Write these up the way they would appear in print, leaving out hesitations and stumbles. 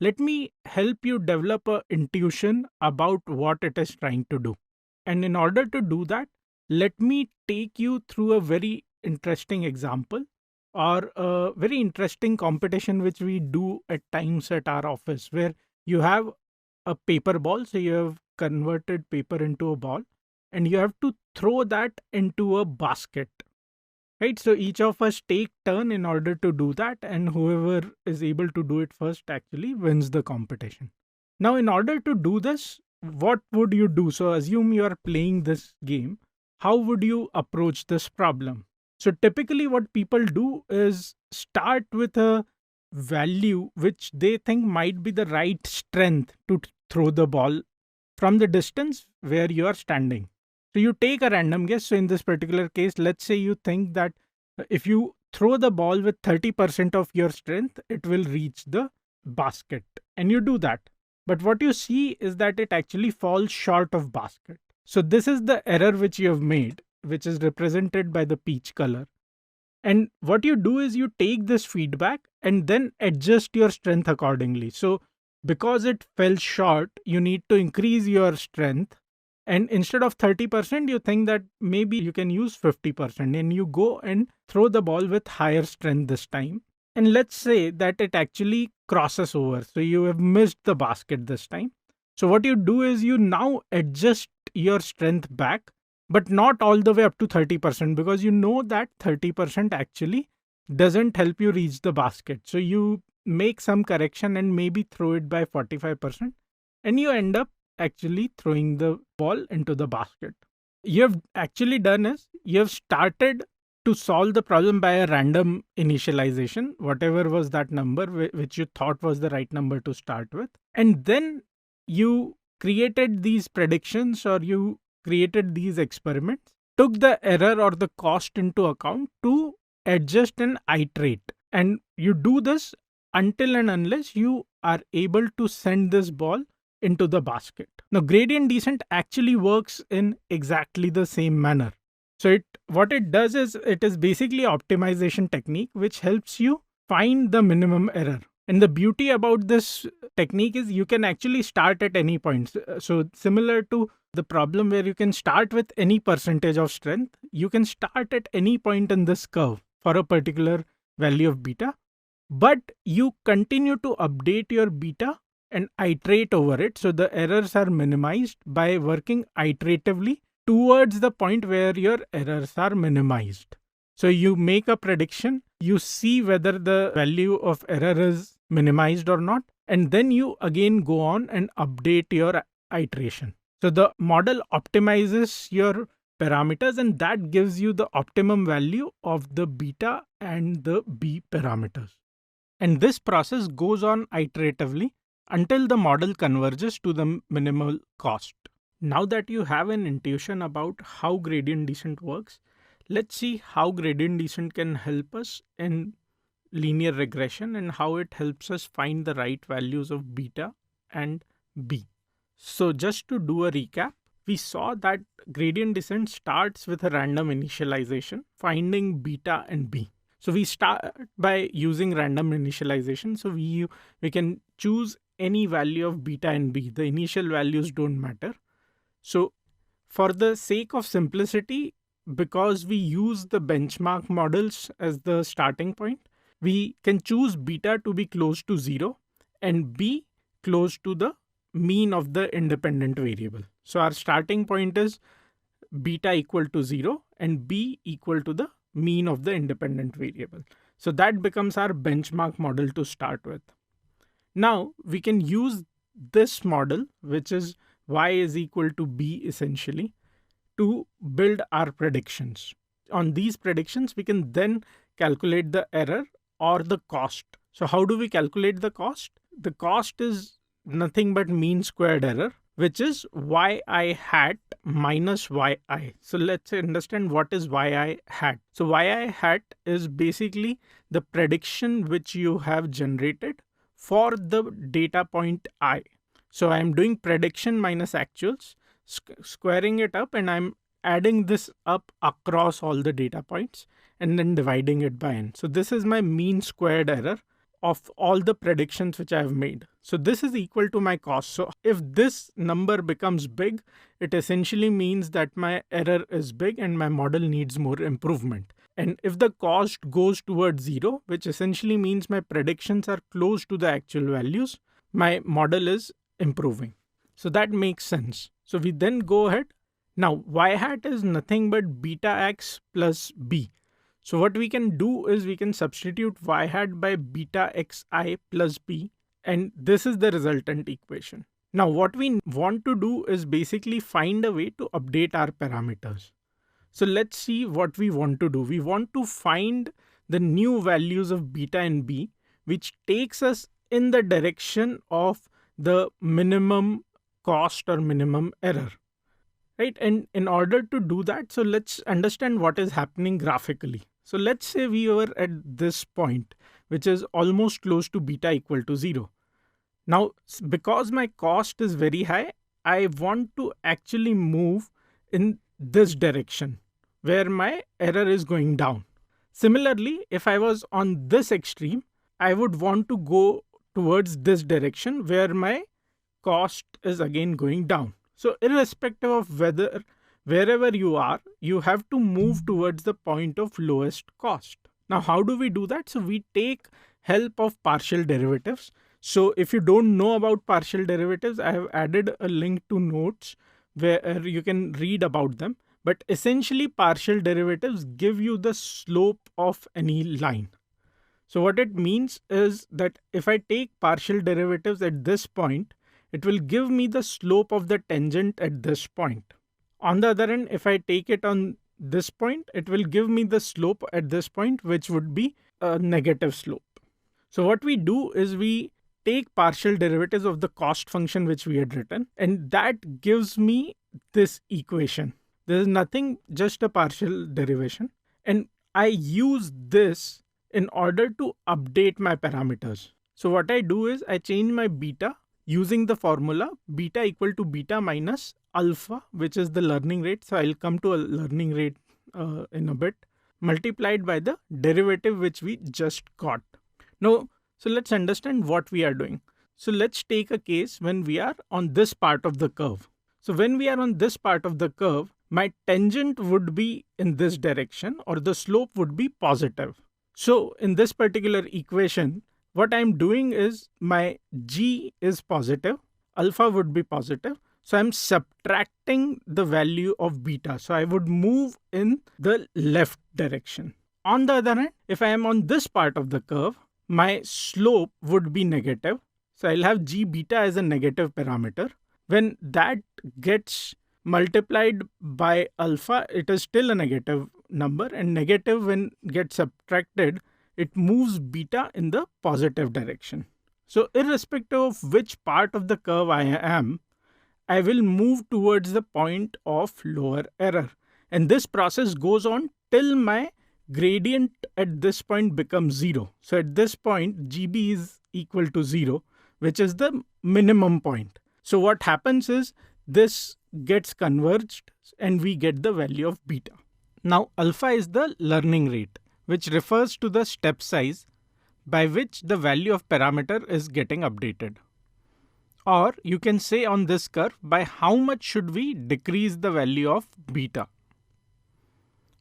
let me help you develop a intuition about what it is trying to do. And in order to do that, let me take you through a very interesting example or a very interesting competition which we do at times at our office, where you have a paper ball. So you have converted paper into a ball and you have to throw that into a basket. Right, so each of us take turn in order to do that, and whoever is able to do it first actually wins the competition. Now, in order to do this, what would you do? So, assume you are playing this game. How would you approach this problem? So, typically, what people do is start with a value which they think might be the right strength to throw the ball from the distance where you are standing. So you take a random guess. So in this particular case, let's say you think that if you throw the ball with 30% of your strength, it will reach the basket. And you do that. But what you see is that it actually falls short of basket. So this is the error which you have made, which is represented by the peach color. And what you do is you take this feedback and then adjust your strength accordingly. So because it fell short, you need to increase your strength. And instead of 30%, you think that maybe you can use 50%, and you go and throw the ball with higher strength this time. And let's say that it actually crosses over. So you have missed the basket this time. So what you do is you now adjust your strength back, but not all the way up to 30%, because you know that 30% actually doesn't help you reach the basket. So you make some correction and maybe throw it by 45%, and you end up actually throwing the ball into the basket. You have actually done is you have started to solve the problem by a random initialization, whatever was that number which you thought was the right number to start with. And then you created these predictions, or you created these experiments, took the error or the cost into account to adjust and iterate. And you do this until and unless you are able to send this ball into the basket. Now, gradient descent actually works in exactly the same manner. So what it does is it is basically optimization technique which helps you find the minimum error. And the beauty about this technique is you can actually start at any point. So similar to the problem where you can start with any percentage of strength, you can start at any point in this curve for a particular value of beta, but you continue to update your beta and iterate over it. So the errors are minimized by working iteratively towards the point where your errors are minimized. So you make a prediction, you see whether the value of error is minimized or not, and then you again go on and update your iteration. So the model optimizes your parameters, and that gives you the optimum value of the beta and the B parameters. And this process goes on iteratively until the model converges to the minimal cost. Now that you have an intuition about how gradient descent works, let's see how gradient descent can help us in linear regression and how it helps us find the right values of beta and B. So just to do a recap, we saw that gradient descent starts with a random initialization, finding beta and B. So we start by using random initialization. So we can choose any value of beta and B. The initial values don't matter. So for the sake of simplicity, because we use the benchmark models as the starting point, we can choose beta to be close to 0 and B close to the mean of the independent variable. So our starting point is beta equal to 0 and B equal to the mean of the independent variable. So that becomes our benchmark model to start with. Now we can use this model, which is y is equal to B essentially, to build our predictions. On these predictions, we can then calculate the error or the cost. So how do we calculate the cost? The cost is nothing but mean squared error, which is yi hat minus yi. So let's understand what is yi hat. So yi hat is basically the prediction which you have generated for the data point I. So I'm doing prediction minus actuals, squaring it up, and I'm adding this up across all the data points and then dividing it by n. So this is my mean squared error of all the predictions which I have made. So this is equal to my cost. So if this number becomes big, it essentially means that my error is big and my model needs more improvement. And if the cost goes towards zero, which essentially means my predictions are close to the actual values, my model is improving. So that makes sense. So we then go ahead. Now y hat is nothing but beta x plus b. So what we can do is we can substitute y hat by beta xi plus b, and this is the resultant equation. Now what we want to do is basically find a way to update our parameters. So let's see what we want to do. We want to find the new values of beta and b, which takes us in the direction of the minimum cost or minimum error. Right? And in order to do that, so let's understand what is happening graphically. So let's say we were at this point, which is almost close to beta equal to 0. Now, because my cost is very high, I want to actually move in this direction where my error is going down. Similarly, if I was on this extreme, I would want to go towards this direction where my cost is again going down. So irrespective of wherever you are, you have to move towards the point of lowest cost. Now, how do we do that? So we take help of partial derivatives. So if you don't know about partial derivatives, I have added a link to notes where you can read about them. But essentially, partial derivatives give you the slope of any line. So what it means is that if I take partial derivatives at this point, it will give me the slope of the tangent at this point. On the other hand, if I take it on this point, it will give me the slope at this point, which would be a negative slope. So what we do is we take partial derivatives of the cost function which we had written, and that gives me this equation. There is nothing, just a partial derivation. And I use this in order to update my parameters. So what I do is I change my beta using the formula beta equal to beta minus alpha, which is the learning rate. So I'll come to a learning rate in a bit, multiplied by the derivative which we just got. Now, so let's understand what we are doing. So let's take a case when we are on this part of the curve. So when we are on this part of the curve, my tangent would be in this direction or the slope would be positive. So in this particular equation, what I'm doing is my g is positive, alpha would be positive. So I'm subtracting the value of beta. So I would move in the left direction. On the other hand, if I am on this part of the curve, my slope would be negative. So I'll have g beta as a negative parameter. When that gets multiplied by alpha, it is still a negative number, and negative when gets subtracted, it moves beta in the positive direction. So irrespective of which part of the curve I am, I will move towards the point of lower error. And this process goes on till my gradient at this point becomes 0. So at this point, GB is equal to 0, which is the minimum point. So what happens is this gets converged and we get the value of beta. Now alpha is the learning rate, which refers to the step size by which the value of parameter is getting updated. Or you can say on this curve, by how much should we decrease the value of beta?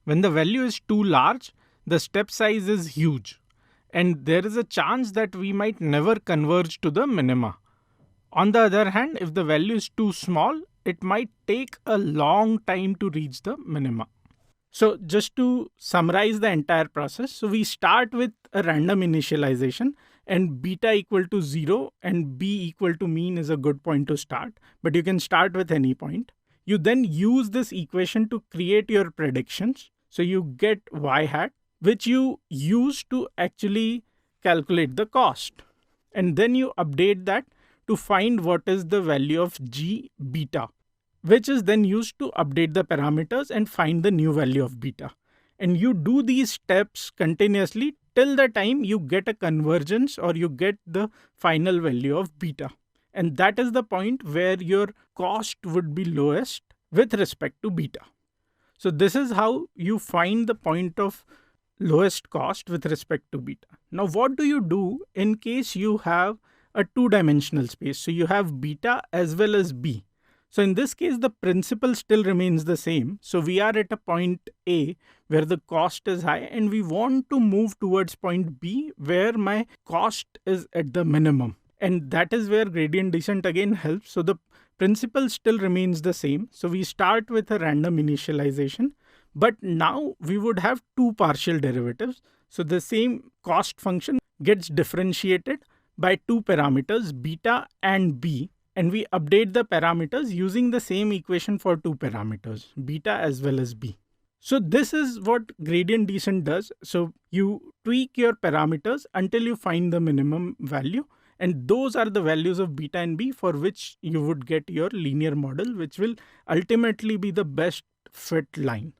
When the value is too large, the step size is huge, and there is a chance that we might never converge to the minima. On the other hand, if the value is too small, it might take a long time to reach the minima. So just to summarize the entire process, so we start with a random initialization and beta equal to 0 and b equal to mean is a good point to start, but you can start with any point. You then use this equation to create your predictions. So you get y hat, which you use to actually calculate the cost. And then you update that to find what is the value of g beta, which is then used to update the parameters and find the new value of beta. And you do these steps continuously till the time you get a convergence or you get the final value of beta. And that is the point where your cost would be lowest with respect to beta. So this is how you find the point of lowest cost with respect to beta. Now, what do you do in case you have a two-dimensional space? So you have beta as well as b. So in this case, the principle still remains the same. So we are at a point A where the cost is high and we want to move towards point B where my cost is at the minimum. And that is where gradient descent again helps. So the principle still remains the same. So we start with a random initialization, but now we would have two partial derivatives. So the same cost function gets differentiated by two parameters, beta and b, and we update the parameters using the same equation for two parameters, beta as well as b. So this is what gradient descent does. So you tweak your parameters until you find the minimum value, and those are the values of beta and b for which you would get your linear model, which will ultimately be the best fit line.